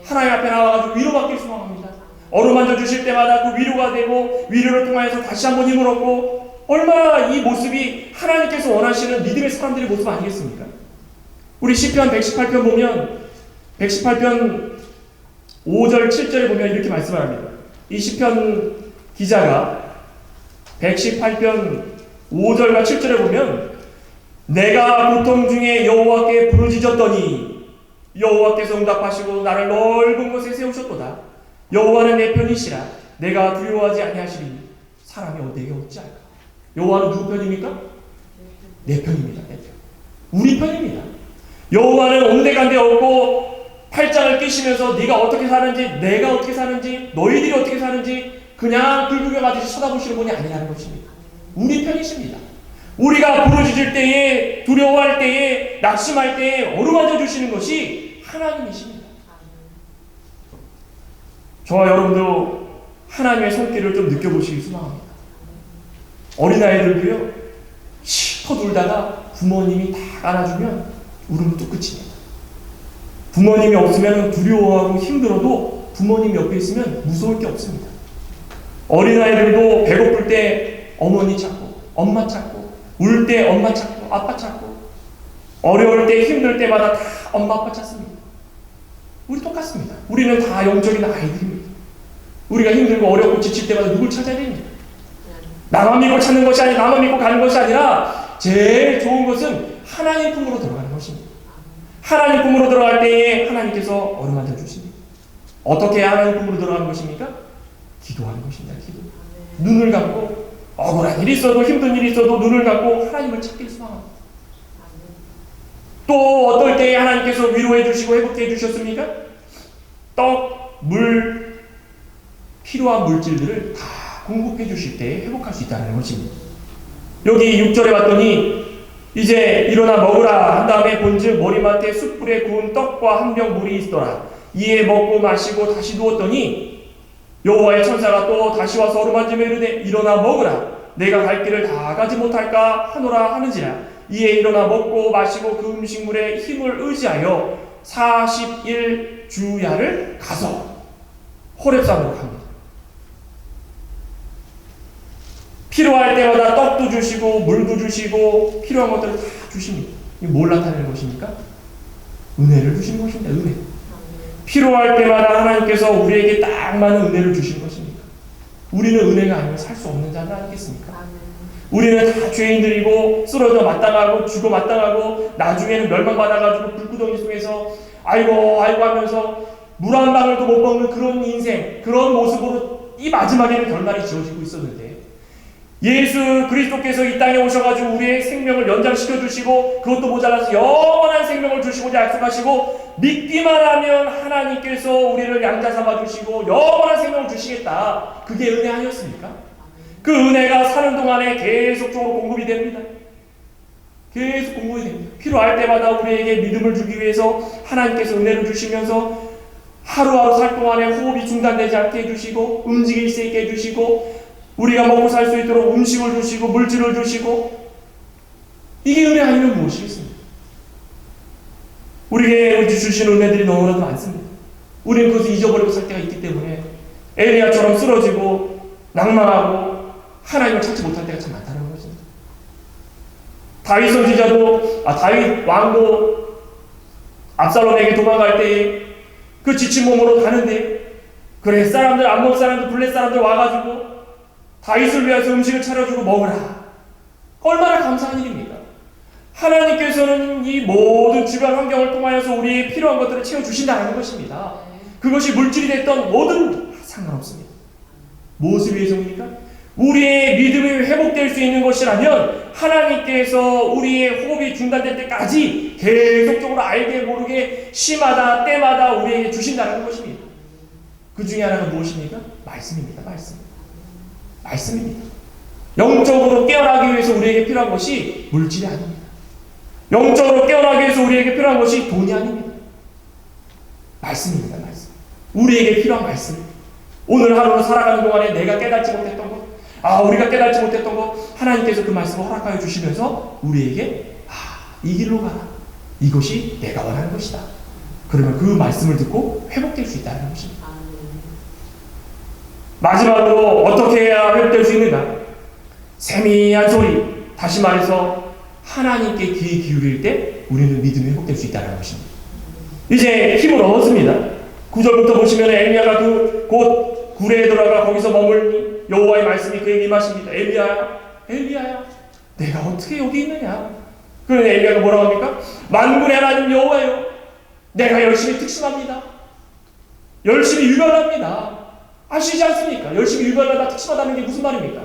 하나님 앞에 나와가지고 위로받길 소망합니다. 어루만져 주실 때마다 그 위로가 되고 위로를 통하여서 다시 한번 힘을 얻고 얼마나 이 모습이 하나님께서 원하시는 믿음의 사람들의 모습 아니겠습니까? 우리 시편 118편 보면 118편 5절 7절에 보면 이렇게 말씀을 합니다. 이 시편 기자가 118편 5절과 7절에 보면 내가 고통 중에 여호와께 부르짖었더니 여호와께서 응답하시고 나를 넓은 곳에 세우셨도다. 여호와는 내 편이시라. 내가 두려워하지 아니하시리니 사람이 내게 어찌할까? 여호와는 누구 편입니까? 내 편입니다. 내 편. 우리 편입니다. 여호와는 온데간데 없고 팔짱을 끼시면서 네가 어떻게 사는지 내가 어떻게 사는지 너희들이 어떻게 사는지 그냥 굴구경하듯이 쳐다보시는 분이 아니라는 것입니다. 우리 편이십니다. 우리가 부르짖을 때에 두려워할 때에 낙심할 때에 어루만져 주시는 것이 하나님이십니다. 저와 여러분도 하나님의 손길을 좀 느껴보시기 소망합니다. 어린아이들도요 씩퍼 돌다가 부모님이 다 안아주면 울음은 또 끝입니다. 부모님이 없으면 두려워하고 힘들어도 부모님 옆에 있으면 무서울 게 없습니다. 어린아이들도 배고플 때 어머니 찾고 엄마 찾고 울 때 엄마 찾고 아빠 찾고 어려울 때 힘들 때마다 다 엄마 아빠 찾습니다. 우리 똑같습니다. 우리는 다 영적인 아이들입니다. 우리가 힘들고 어렵고 지칠 때마다 누굴 찾아야 됩니다. 나만 믿고 찾는 것이 아니라 나만 믿고 가는 것이 아니라 제일 좋은 것은 하나님 품으로 들어가는 것입니다. 하나님 품으로 들어갈 때에 하나님께서 어루만져 주십니다. 어떻게 하나님 품으로 들어가는 것입니까? 기도하는 것입니다. 기도. 눈을 감고 억울한 일이 있어도 힘든 일이 있어도 눈을 감고 하나님을 찾길 소망합니다. 또 어떨 때에 하나님께서 위로해 주시고 회복해 주셨습니까? 떡, 물, 필요한 물질들을 다 공급해 주실 때 회복할 수 있다는 것입니다. 여기 6절에 봤더니 이제 일어나 먹으라 한 다음에 본즉 머리맡에 숯불에 구운 떡과 한 병 물이 있더라. 이에 먹고 마시고 다시 누웠더니 여호와의 천사가 또 다시 와서 어루만지며 이르되 일어나 먹으라. 내가 갈 길을 다 가지 못할까 하노라 하는지라. 이에 일어나 먹고 마시고 그 음식물에 힘을 의지하여 40일 주야를 가서 호렙산으로 갑니다. 필요할 때마다 떡도 주시고 물도 주시고 필요한 것들을 다 주십니다. 이게 뭘 나타내는 것입니까? 은혜를 주시는 것입니다. 은혜. 필요할 때마다 하나님께서 우리에게 딱 맞는 은혜를 주시는 것입니다. 우리는 은혜가 아니면 살 수 없는 자들 아니겠습니까? 우리는 다 죄인들이고 쓰러져 마땅하고 죽어 마땅하고 나중에는 멸망받아가지고 불구덩이 속에서 아이고 하면서 물 한 방울도 못 먹는 그런 인생, 그런 모습으로 이 마지막에는 결말이 지어지고 있었는데 예수 그리스도께서 이 땅에 오셔가지고 우리의 생명을 연장시켜 주시고 그것도 모자라서 영원한 생명을 주시고자 약속하시고 믿기만 하면 하나님께서 우리를 양자 삼아 주시고 영원한 생명을 주시겠다. 그게 은혜 아니었습니까? 그 은혜가 사는 동안에 계속적으로 공급이 됩니다. 계속 공급이 됩니다. 필요할 때마다 우리에게 믿음을 주기 위해서 하나님께서 은혜를 주시면서 하루하루 살 동안에 호흡이 중단되지 않게 해주시고 움직일 수 있게 해주시고 우리가 먹고 살 수 있도록 음식을 주시고 물질을 주시고 이게 은혜 아니면 무엇이겠습니까? 우리에게 주시는 은혜들이 너무나도 많습니다. 우리는 그것을 잊어버리고 살 때가 있기 때문에 엘리야처럼 쓰러지고 낭망하고 하나님을 찾지 못할 때가 참 많다는 것입니다. 다윗 선지자도 다윗 왕도 압살롬에게 도망갈 때에 그 지친 몸으로 가는데 그래 사람들 암몬 사람들 블렛 사람들 와가지고 다윗을 위해서 음식을 차려주고 먹으라. 얼마나 감사한 일입니까? 하나님께서는 이 모든 주변 환경을 통하여서 우리의 필요한 것들을 채워주신다는 것입니다. 그것이 물질이 됐던 뭐든 상관없습니다. 무엇을 위해서입니까? 우리의 믿음이 회복될 수 있는 것이라면 하나님께서 우리의 호흡이 중단될 때까지 계속적으로 알게 모르게 시마다 때마다 우리에게 주신다는 것입니다. 그 중에 하나가 무엇입니까? 말씀입니다. 말씀입니다. 영적으로 깨어나기 위해서 우리에게 필요한 것이 물질이 아닙니다. 영적으로 깨어나기 위해서 우리에게 필요한 것이 돈이 아닙니다. 말씀입니다. 말씀. 우리에게 필요한 말씀. 오늘 하루를 살아가는 동안에 내가 깨닫지 못했던 것, 우리가 깨닫지 못했던 것, 하나님께서 그 말씀을 허락하여 주시면서 우리에게 이 길로 가라. 이것이 내가 원하는 것이다. 그러면 그 말씀을 듣고 회복될 수 있다는 것입니다. 마지막으로 어떻게 해야 회복될 수 있는가? 세미한 소리, 다시 말해서 하나님께 귀 기울일 때 우리는 믿음이 회복될 수 있다는 것입니다. 이제 힘을 얻었습니다. 9절부터 보시면 엘리야가 곧 굴에 들어가 거기서 머물니 여호와의 말씀이 그에게 임하십니다. 엘리야야, 내가 어떻게 여기 있느냐? 그런데 엘리야가 뭐라고 합니까? 만군의 하나님 여호와여, 내가 열심히 특심합니다. 열심히 유별납니다. 아시지 않습니까? 열심히 유별나다 특심하다는 게 무슨 말입니까?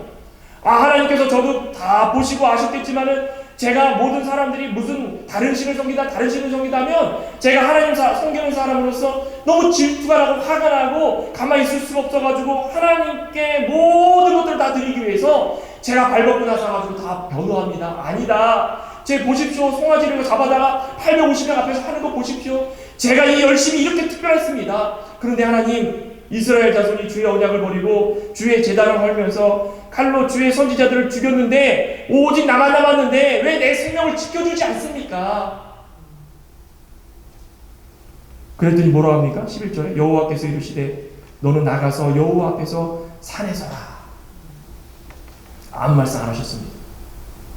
하나님께서 저도 다 보시고 아셨겠지만은 제가 모든 사람들이 무슨 다른 신을 섬기다 하면 제가 하나님 섬기는 사람으로서 너무 질투가 나고 화가 나고 가만히 있을 수가 없어가지고 하나님께 모든 것들을 다 드리기 위해서 제가 발벗고 나서가지고 다 변호합니다. 아니다. 제 보십시오. 송아지를 잡아다가 850명 앞에서 하는 거 보십시오. 제가 이 열심히 이렇게 특별했습니다. 그런데 하나님, 이스라엘 자손이 주의 언약을 버리고 주의 제단을 헐면서 칼로 주의 선지자들을 죽였는데 오직 나만 남았는데 왜 내 생명을 지켜주지 않습니까? 그랬더니 뭐라고 합니까? 11절에 여호와께서 이르시되 너는 나가서 여호와 앞에서 산에 서라. 아무 말씀 안 하셨습니다.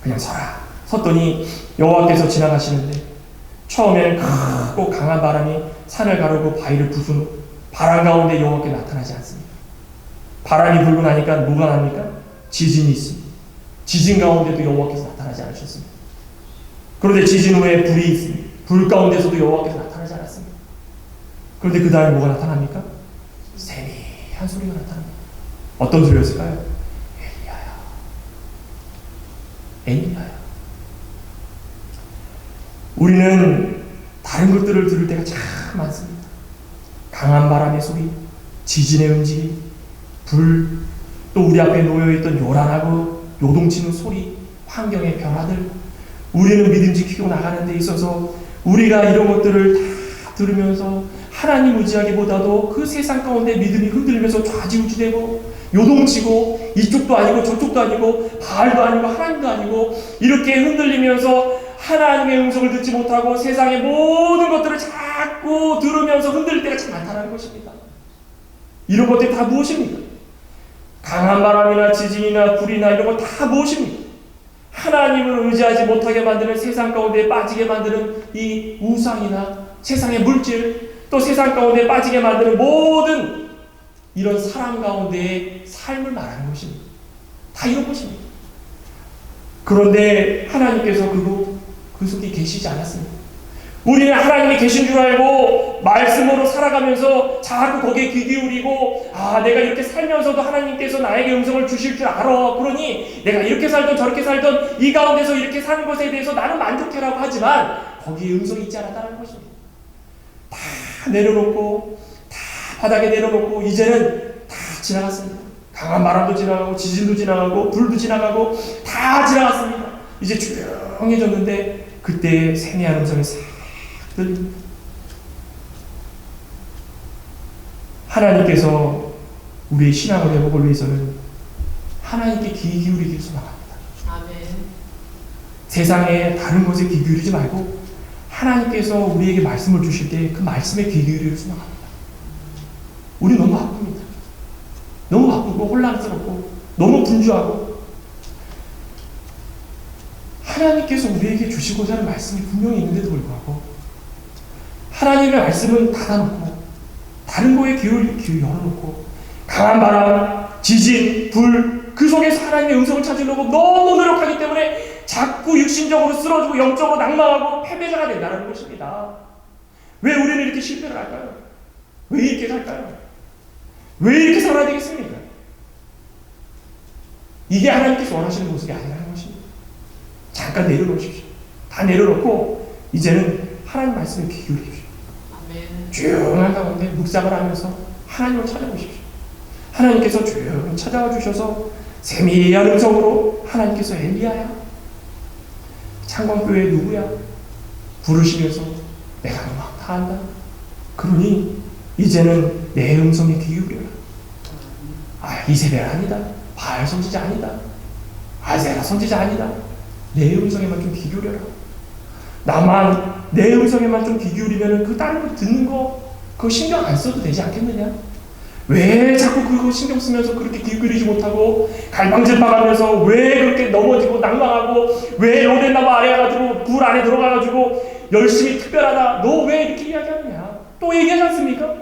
그냥 서라. 섰더니 여호와께서 지나가시는데 처음에는 크고 강한 바람이 산을 가르고 바위를 부순 후 바람 가운데 여호와께 나타나지 않습니다. 바람이 불고 나니까 뭐가 납니까? 지진이 있습니다. 지진 가운데도 여호와께서 나타나지 않으셨습니다. 그런데 지진 후에 불이 있습니다. 불 가운데서도 여호와께서 나타나지 않았습니다. 그런데 그 다음에 뭐가 나타납니까? 세미한 소리가 나타납니다. 어떤 소리였을까요? 엘리야야. 우리는 다른 것들을 들을 때가 참 많습니다. 강한 바람의 소리, 지진의 움직임, 불, 또 우리 앞에 놓여있던 요란하고 요동치는 소리, 환경의 변화들, 우리는 믿음 지키고 나가는 데 있어서 우리가 이런 것들을 다 들으면서 하나님 의지하기보다도 그 세상 가운데 믿음이 흔들리면서 좌지우지되고 요동치고 이쪽도 아니고 저쪽도 아니고 바알도 아니고 하나님도 아니고 이렇게 흔들리면서 하나님의 음성을 듣지 못하고 세상의 모든 것들을 자꾸 들으면서 흔들릴 때가 참 많다는 것입니다. 이런 것들이 다 무엇입니까? 강한 바람이나 지진이나 불이나 이런 것 다 무엇입니까? 하나님을 의지하지 못하게 만드는 세상 가운데 빠지게 만드는 이 우상이나 세상의 물질, 또 세상 가운데 빠지게 만드는 모든 이런 사람 가운데의 삶을 말하는 것입니다. 다 이런 것입니다. 그런데 하나님께서 그 속에 계시지 않았습니다. 우리는 하나님이 계신 줄 알고 말씀으로 살아가면서 자꾸 거기에 귀 기울이고 내가 이렇게 살면서도 하나님께서 나에게 음성을 주실 줄 알아. 그러니 내가 이렇게 살던 저렇게 살던 이 가운데서 이렇게 사는 것에 대해서 나는 만족해라고 하지만 거기에 음성이 있지 않았다는 것입니다. 다 내려놓고 다 바닥에 내려놓고 이제는 다 지나갔습니다. 강한 바람도 지나가고 지진도 지나가고 불도 지나가고 다 지나갔습니다. 이제 조용해졌는데 그때 세미한 음성이 싹 들립니다. 하나님께서 우리의 신앙을 회복을 위해서는 하나님께 귀 기울이기를 소망합니다. 아멘. 세상에 다른 것에 귀 기울이지 말고 하나님께서 우리에게 말씀을 주실 때 그 말씀에 귀 기울이기를 소망합니다. 우리 너무 바쁩니다. 너무 바쁘고 혼란스럽고 너무 분주하고 하나님께서 우리에게 주시고자 하는 말씀이 분명히 있는데도 불구하고 하나님의 말씀은 닫아놓고 다른 거에 귀 열어놓고 강한 바람, 지진, 불 그 속에서 하나님의 음성을 찾으려고 너무 노력하기 때문에 자꾸 육신적으로 쓰러지고 영적으로 낙망하고 패배자가 된다는 것입니다. 왜 우리는 이렇게 실패를 할까요? 왜 이렇게 살까요? 왜 이렇게 살아야 되겠습니까? 이게 하나님께서 원하시는 모습이 아니라는 것입니다. 잠깐 내려놓으십시오. 다 내려놓고 이제는 하나님 말씀에 귀 기울이십시오. 아멘. 조용한 가운데 묵상을 하면서 하나님을 찾아보십시오. 하나님께서 조용히 찾아와 주셔서 세미한 음성으로 하나님께서 엘리야야 창광교회 누구야? 부르시면서 내가 너 다 안다. 그러니 이제는 내 음성에 귀 기울여라. 이세벨 아니다. 바알 선지자 아니다. 아세라 선지자 아니다. 내 음성에만 좀 귀 기울여라. 나만 내 음성에만 좀 귀 기울이면 그 다른 거 듣는 거 그거 신경 안 써도 되지 않겠느냐? 왜 자꾸 그거 신경 쓰면서 그렇게 귀 기울이지 못하고 갈망질팡하면서 왜 그렇게 넘어지고 낙망하고 왜 로덴나무 아래 가지고 불 안에 들어가가지고 열심히 특별하다 너 왜 이렇게 이야기하느냐? 또 얘기하지 않습니까?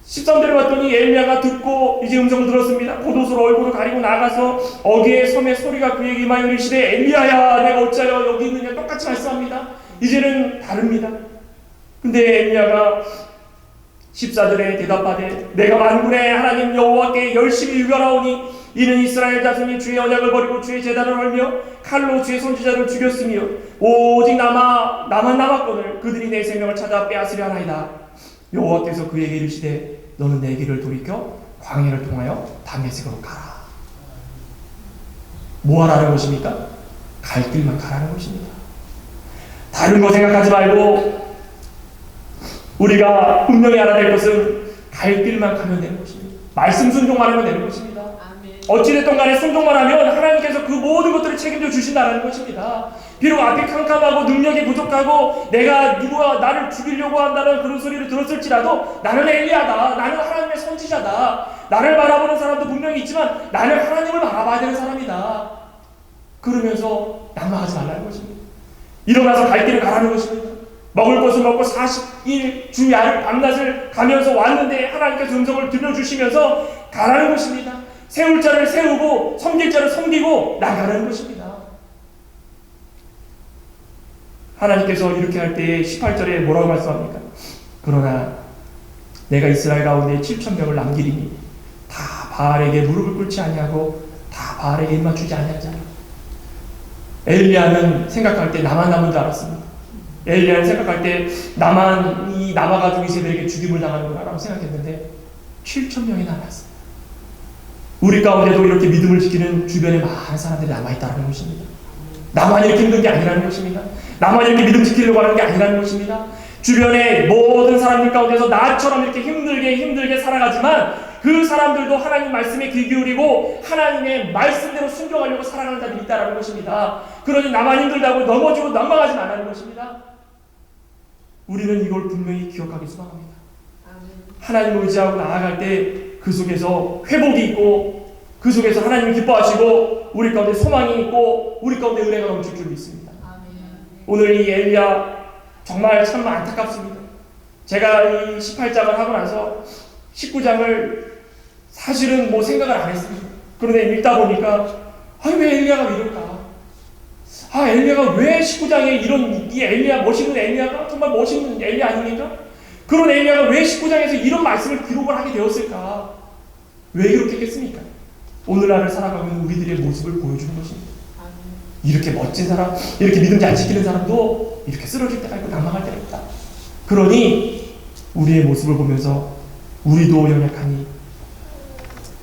13절에 왔더니 엘리야가 듣고 이제 음성을 들었습니다. 겉옷으로 얼굴을 가리고 나가서 어귀의 섬의 소리가 그에게 임하여 이르시되 엘리야야 내가 어찌하여 여기 있느냐 똑같이 말씀합니다. 이제는 다릅니다. 근데 엘리야가 14절에 대답하되 내가 만군의 하나님 여호와께 열심히 유별하오니 이는 이스라엘 자손이 주의 언약을 버리고 주의 제단을 헐며 칼로 주의 선지자를 죽였으며 오직 나만 남았거늘 그들이 내 생명을 찾아 빼앗으려 하나이다. 여호와께서 그에게 이르시되 너는 내 길을 돌이켜 광야를 통하여 다메섹으로 가라. 뭐 하라는 것입니까? 갈 길만 가라는 것입니다. 다른 거 생각하지 말고 우리가 분명히 알아야 될 것은 갈 길만 가면 되는 것입니다. 말씀 순종만 하면 되는 것입니다. 아멘. 어찌됐든 간에 순종만 하면 하나님께서 그 모든 것들을 책임져 주신다는 것입니다. 비록 앞이 캄캄하고 능력이 부족하고 내가 누구와 나를 죽이려고 한다는 그런 소리를 들었을지라도 나는 엘리야다. 나는 하나님의 선지자다. 나를 바라보는 사람도 분명히 있지만 나는 하나님을 바라봐야 되는 사람이다. 그러면서 낙망하지 말라는 것입니다. 일어나서 갈 길을 가라는 것입니다. 먹을 것을 먹고 40일 주야를 밤낮을 가면서 왔는데 하나님께서 음성을 들려주시면서 가라는 것입니다. 세울 자를 세우고 섬길 자를 섬기고 나가라는 것입니다. 하나님께서 이렇게 할 때 18절에 뭐라고 말씀합니까? 그러나 내가 이스라엘 가운데 7,000명을 남기리니 다 바알에게 무릎을 꿇지 아니하고 다 바알에게 입맞추지 아니하잖아. 엘리야는 생각할 때 나만 남은 줄 알았습니다. 엘리야는 생각할 때 나만 남아가지고 이세벨에게 죽임을 당하는구나 라고 생각했는데 7,000명이 남았습니다. 우리 가운데도 이렇게 믿음을 지키는 주변에 많은 사람들이 남아있다는 것입니다. 나만 이렇게 힘든 게 아니라는 것입니다. 나만 이렇게 믿음 지키려고 하는 게 아니라는 것입니다. 주변의 모든 사람들 가운데서 나처럼 이렇게 힘들게 살아가지만 그 사람들도 하나님 말씀에 귀 기울이고 하나님의 말씀대로 순종하려고 살아가는 자들이 있다는 것입니다. 그러니 나만 힘들다고 넘어지고 낙망하지 말라는 것입니다. 우리는 이걸 분명히 기억하기 소망합니다. 하나님을 의지하고 나아갈 때 그 속에서 회복이 있고 그 속에서 하나님을 기뻐하시고 우리 가운데 소망이 있고 우리 가운데 은혜가 넘칠 줄 믿습니다. 오늘 이 엘리야 정말 참 안타깝습니다. 제가 이 18장을 하고 나서 19장을 사실은 뭐 생각을 안 했습니다. 그런데 읽다 보니까 왜 엘리야가 이럴까? 엘리야가 왜 19장에 이 엘리야 멋있는 엘리야가 정말 멋있는 엘리야 아닙니까? 그런 엘리야가 왜 19장에서 이런 말씀을 기록을 하게 되었을까? 왜 그렇게 했겠습니까? 오늘날을 살아가고 있는 우리들의 모습을 보여주는 것입니다. 이렇게 멋진 사람, 이렇게 믿음 잘 지키는 사람도 이렇게 쓰러질 때가 있고 낭망할 때가 있다. 그러니 우리의 모습을 보면서 우리도 연약하니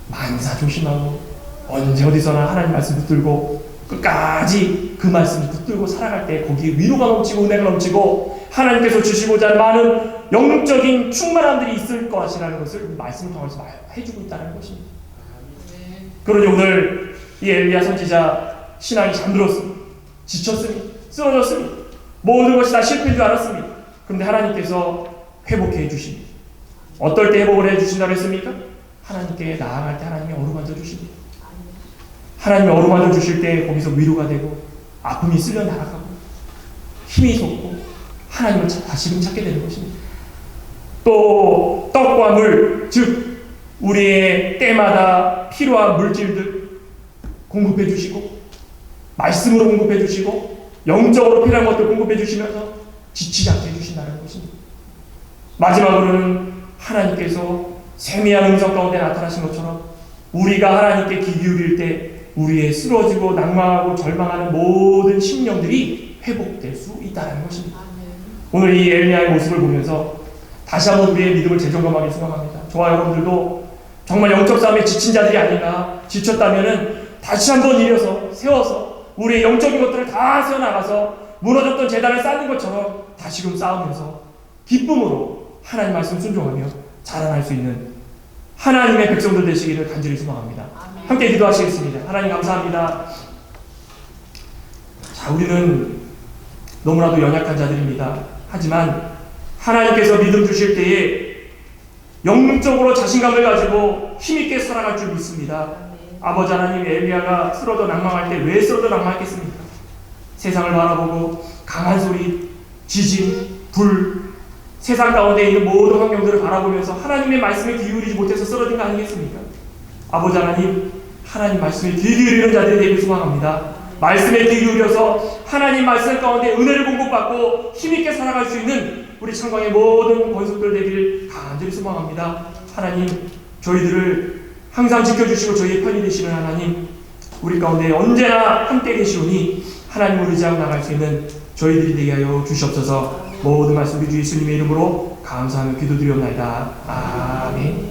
만사 조심하고 언제 어디서나 하나님 말씀 붙들고 끝까지 그 말씀을 붙들고 살아갈 때 거기에 위로가 넘치고 은혜가 넘치고 하나님께서 주시고자 하는 많은 영적인 충만함들이 있을 것이라는 것을 말씀을 통해서 해주고 있다는 것입니다. 그러니 오늘 이 엘리야 선지자 신앙이 잠들었습니다. 지쳤습니다. 쓰러졌습니다. 모든 것이 다 실패인 줄 알았습니다. 그런데 하나님께서 회복해 해주십니다. 어떨 때 회복을 해주신다고 했습니까? 하나님께 나아갈 때 하나님이 어루만져 주십니다. 하나님이 어루만져 주실 때 거기서 위로가 되고 아픔이 쓸려 나가고 힘이 솟고 하나님을 다시금 찾게 되는 것입니다. 또 떡과 물, 즉 우리의 때마다 필요한 물질들 공급해 주시고 말씀으로 공급해 주시고 영적으로 필요한 것들 공급해 주시면서 지치지 않게 해주신다는 것입니다. 마지막으로는 하나님께서 세미한 음성 가운데 나타나신 것처럼 우리가 하나님께 귀 기울일 때 우리의 쓰러지고 낭망하고 절망하는 모든 심령들이 회복될 수 있다는 것입니다. 오늘 이 엘리야의 모습을 보면서 다시 한번 우리의 믿음을 재점검하기 소망합니다. 저와 여러분들도 정말 영적 싸움에 지친 자들이 아닌가, 지쳤다면은 다시 한번 일어서 세워서 우리의 영적인 것들을 다 세워나가서 무너졌던 재단을 쌓는 것처럼 다시금 싸우면서 기쁨으로 하나님 말씀 순종하며 자라날 수 있는 하나님의 백성들 되시기를 간절히 소망합니다. 함께 기도하시겠습니다. 하나님 감사합니다. 자, 우리는 너무나도 연약한 자들입니다. 하지만 하나님께서 믿음 주실 때에 영적으로 자신감을 가지고 힘있게 살아갈 줄 믿습니다. 아버지 하나님, 엘리야가 쓰러져 낭망할 때 왜 쓰러져 낭망했겠습니까? 세상을 바라보고 강한 소리, 지진, 불, 세상 가운데 있는 모든 환경들을 바라보면서 하나님의 말씀에 귀 기울이지 못해서 쓰러진 거 아니겠습니까? 아버지 하나님, 하나님 말씀에 귀 기울이는 자들이 되길 소망합니다. 말씀에 귀 기울여서 하나님 말씀 가운데 은혜를 공급받고 힘있게 살아갈 수 있는 우리 창광의 모든 권속들 되길 간절히 소망합니다. 하나님, 저희들을 항상 지켜주시고 저희의 편이 되시는 하나님, 우리 가운데 언제나 함께 계시오니 하나님을 의지하고 나갈 수 있는 저희들이 되게 하여 주시옵소서. 모든 말씀 우리 주 예수님의 이름으로 감사하며 기도드리옵나이다. 아멘.